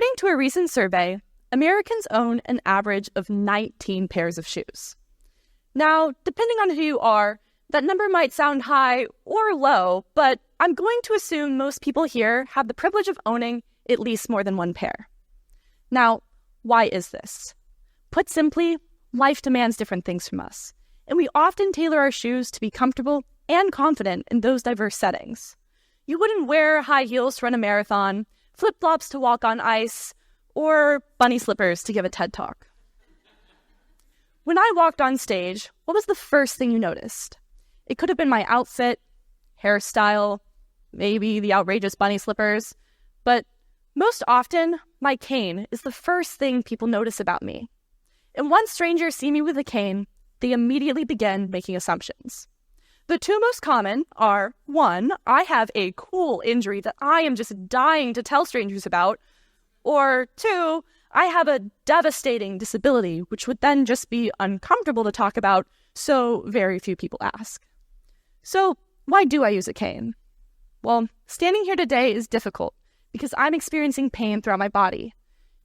According to a recent survey, Americans own an average of 19 pairs of shoes. Now, depending on who you are, that number might sound high or low, but I'm going to assume most people here have the privilege of owning at least more than one pair. Now, why is this? Put simply, life demands different things from us, and we often tailor our shoes to be comfortable and confident in those diverse settings. You wouldn't wear high heels to run a marathon, flip-flops to walk on ice, or bunny slippers to give a TED Talk. When I walked on stage, what was the first thing you noticed? It could have been my outfit, hairstyle, maybe the outrageous bunny slippers, but most often, my cane is the first thing people notice about me. And once strangers see me with a cane, they immediately begin making assumptions. The two most common are, 1, I have a cool injury that I am just dying to tell strangers about, or 2, I have a devastating disability, which would then just be uncomfortable to talk about, so very few people ask. So, why do I use a cane? Well, standing here today is difficult because I'm experiencing pain throughout my body.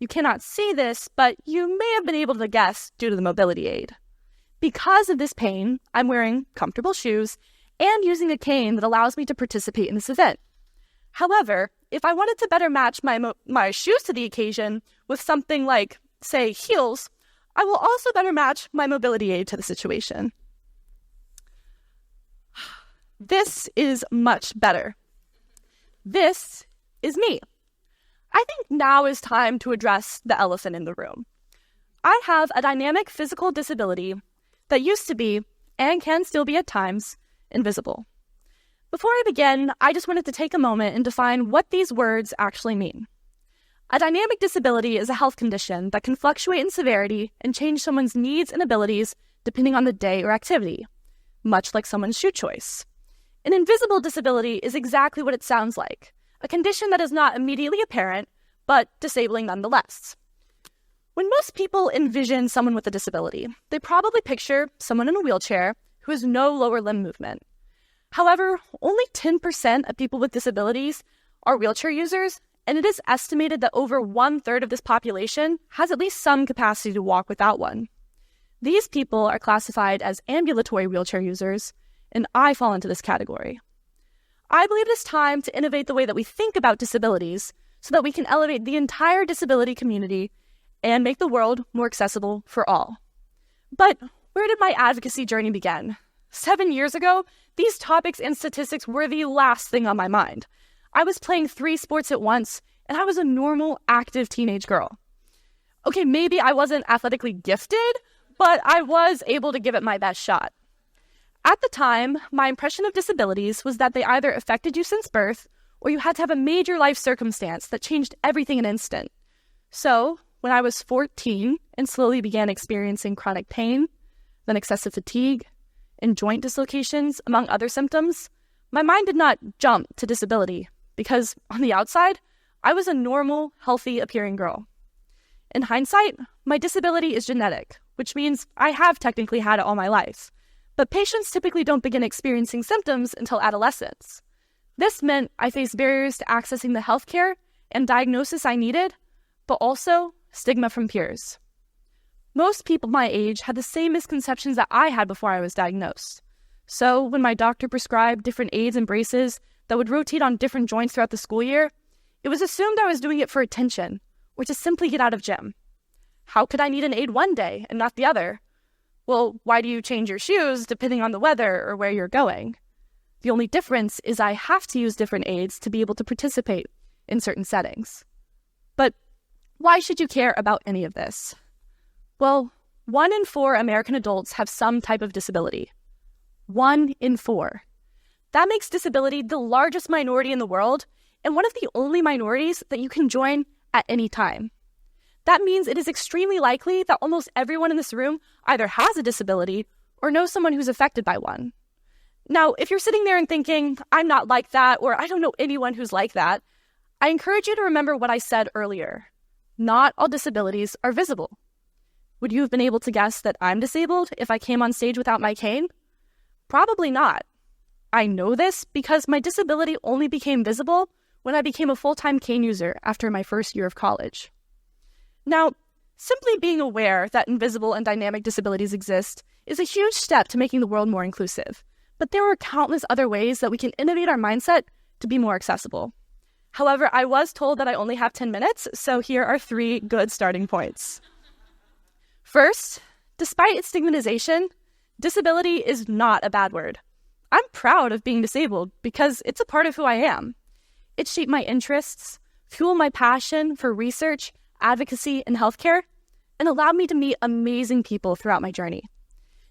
You cannot see this, but you may have been able to guess due to the mobility aid. Because of this pain, I'm wearing comfortable shoes and using a cane that allows me to participate in this event. However, if I wanted to better match my shoes to the occasion with something like, say, heels, I will also better match my mobility aid to the situation. This is much better. This is me. I think now is time to address the elephant in the room. I have a dynamic physical disability that used to be, and can still be at times, invisible. Before I begin, I just wanted to take a moment and define what these words actually mean. A dynamic disability is a health condition that can fluctuate in severity and change someone's needs and abilities depending on the day or activity, much like someone's shoe choice. An invisible disability is exactly what it sounds like, a condition that is not immediately apparent, but disabling nonetheless. When most people envision someone with a disability, they probably picture someone in a wheelchair who has no lower limb movement. However, only 10% of people with disabilities are wheelchair users, and it is estimated that over 1/3 of this population has at least some capacity to walk without one. These people are classified as ambulatory wheelchair users, and I fall into this category. I believe it is time to innovate the way that we think about disabilities so that we can elevate the entire disability community and make the world more accessible for all. But where did my advocacy journey begin? 7 years ago, these topics and statistics were the last thing on my mind. I was playing 3 sports at once, and I was a normal, active teenage girl. Okay, maybe I wasn't athletically gifted, but I was able to give it my best shot. At the time, my impression of disabilities was that they either affected you since birth, or you had to have a major life circumstance that changed everything in an instant. So, when I was 14 and slowly began experiencing chronic pain, then excessive fatigue, and joint dislocations, among other symptoms, my mind did not jump to disability because, on the outside, I was a normal, healthy-appearing girl. In hindsight, my disability is genetic, which means I have technically had it all my life. But patients typically don't begin experiencing symptoms until adolescence. This meant I faced barriers to accessing the healthcare and diagnosis I needed, but also stigma from peers. Most people my age had the same misconceptions that I had before I was diagnosed. So when my doctor prescribed different aids and braces that would rotate on different joints throughout the school year, it was assumed I was doing it for attention or to simply get out of gym. How could I need an aid one day and not the other? Well, why do you change your shoes depending on the weather or where you're going? The only difference is I have to use different aids to be able to participate in certain settings. But why should you care about any of this? Well, 1 in 4 American adults have some type of disability. 1 in 4. That makes disability the largest minority in the world and one of the only minorities that you can join at any time. That means it is extremely likely that almost everyone in this room either has a disability or knows someone who's affected by one. Now, if you're sitting there and thinking, I'm not like that, or I don't know anyone who's like that, I encourage you to remember what I said earlier. Not all disabilities are visible. Would you have been able to guess that I'm disabled if I came on stage without my cane? Probably not. I know this because my disability only became visible when I became a full-time cane user after my first year of college. Now, simply being aware that invisible and dynamic disabilities exist is a huge step to making the world more inclusive, but there are countless other ways that we can innovate our mindset to be more accessible. However, I was told that I only have 10 minutes, so here are 3 good starting points. First, despite its stigmatization, disability is not a bad word. I'm proud of being disabled because it's a part of who I am. It shaped my interests, fueled my passion for research, advocacy, and healthcare, and allowed me to meet amazing people throughout my journey.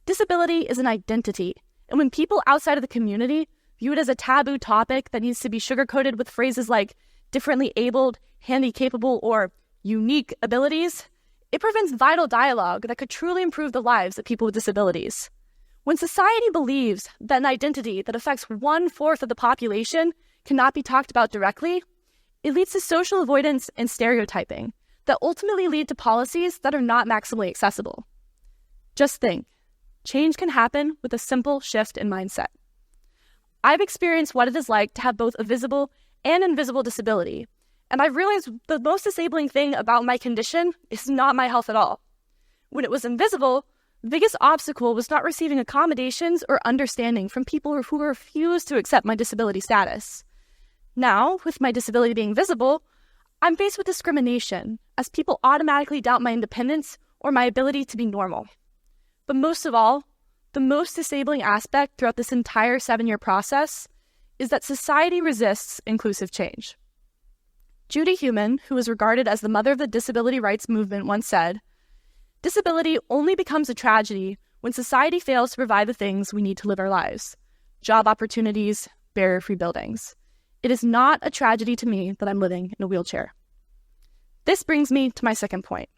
Disability is an identity, and when people outside of the community view it as a taboo topic that needs to be sugar-coated with phrases like differently abled, handy-capable, or unique abilities, it prevents vital dialogue that could truly improve the lives of people with disabilities. When society believes that an identity that affects 1/4 of the population cannot be talked about directly, it leads to social avoidance and stereotyping that ultimately lead to policies that are not maximally accessible. Just think, change can happen with a simple shift in mindset. I've experienced what it is like to have both a visible and invisible disability, and I've realized the most disabling thing about my condition is not my health at all. When it was invisible, the biggest obstacle was not receiving accommodations or understanding from people who refused to accept my disability status. Now, with my disability being visible, I'm faced with discrimination, as people automatically doubt my independence or my ability to be normal. But most of all, the most disabling aspect throughout this entire 7-year process is that society resists inclusive change. Judy Heumann, who is regarded as the mother of the disability rights movement, once said, "Disability only becomes a tragedy when society fails to provide the things we need to live our lives: job opportunities, barrier-free buildings. It is not a tragedy to me that I'm living in a wheelchair." This brings me to my second point.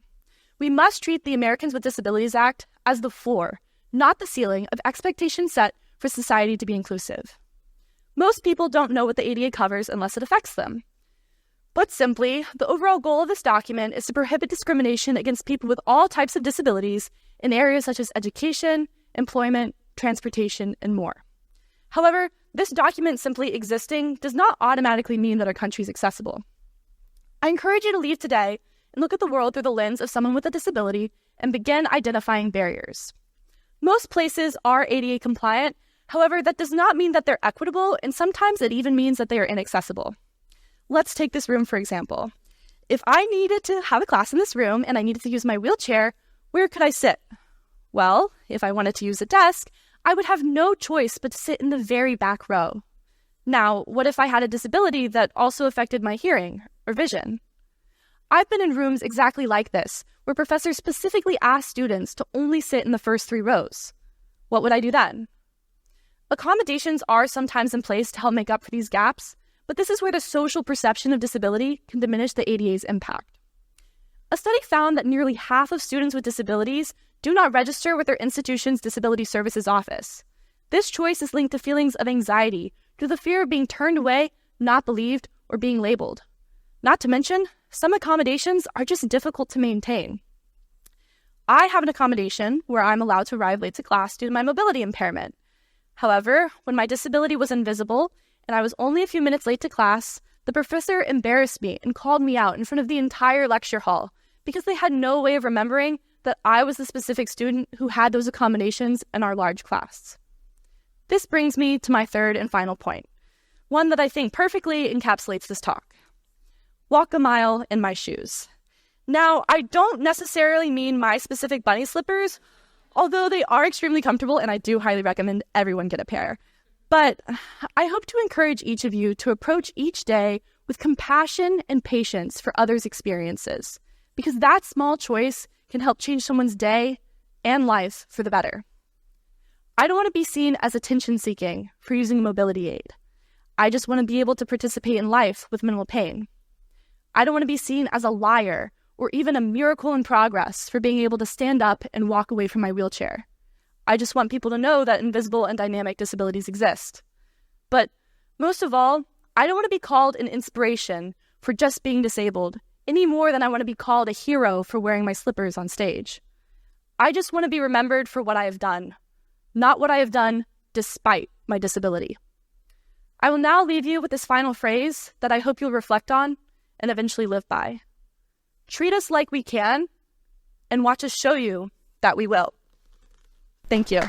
We must treat the Americans with Disabilities Act as the floor, not the ceiling of expectations set for society to be inclusive. Most people don't know what the ADA covers unless it affects them. Put simply, the overall goal of this document is to prohibit discrimination against people with all types of disabilities in areas such as education, employment, transportation, and more. However, this document simply existing does not automatically mean that our country is accessible. I encourage you to leave today and look at the world through the lens of someone with a disability and begin identifying barriers. Most places are ADA compliant, however, that does not mean that they're equitable, and sometimes it even means that they are inaccessible. Let's take this room, for example. If I needed to have a class in this room and I needed to use my wheelchair, where could I sit? Well, if I wanted to use a desk, I would have no choice but to sit in the very back row. Now, what if I had a disability that also affected my hearing or vision? I've been in rooms exactly like this, where professors specifically ask students to only sit in the first 3 rows. What would I do then? Accommodations are sometimes in place to help make up for these gaps, but this is where the social perception of disability can diminish the ADA's impact. A study found that nearly half of students with disabilities do not register with their institution's disability services office. This choice is linked to feelings of anxiety due to the fear of being turned away, not believed, or being labeled. Not to mention, some accommodations are just difficult to maintain. I have an accommodation where I'm allowed to arrive late to class due to my mobility impairment. However, when my disability was invisible and I was only a few minutes late to class, the professor embarrassed me and called me out in front of the entire lecture hall because they had no way of remembering that I was the specific student who had those accommodations in our large class. This brings me to my third and final point, one that I think perfectly encapsulates this talk. Walk a mile in my shoes. Now, I don't necessarily mean my specific bunny slippers, although they are extremely comfortable and I do highly recommend everyone get a pair. But I hope to encourage each of you to approach each day with compassion and patience for others' experiences, because that small choice can help change someone's day and life for the better. I don't want to be seen as attention-seeking for using a mobility aid. I just want to be able to participate in life with minimal pain. I don't want to be seen as a liar or even a miracle in progress for being able to stand up and walk away from my wheelchair. I just want people to know that invisible and dynamic disabilities exist. But most of all, I don't want to be called an inspiration for just being disabled any more than I want to be called a hero for wearing my slippers on stage. I just want to be remembered for what I have done, not what I have done despite my disability. I will now leave you with this final phrase that I hope you'll reflect on and eventually live by. Treat us like we can, and watch us show you that we will. Thank you.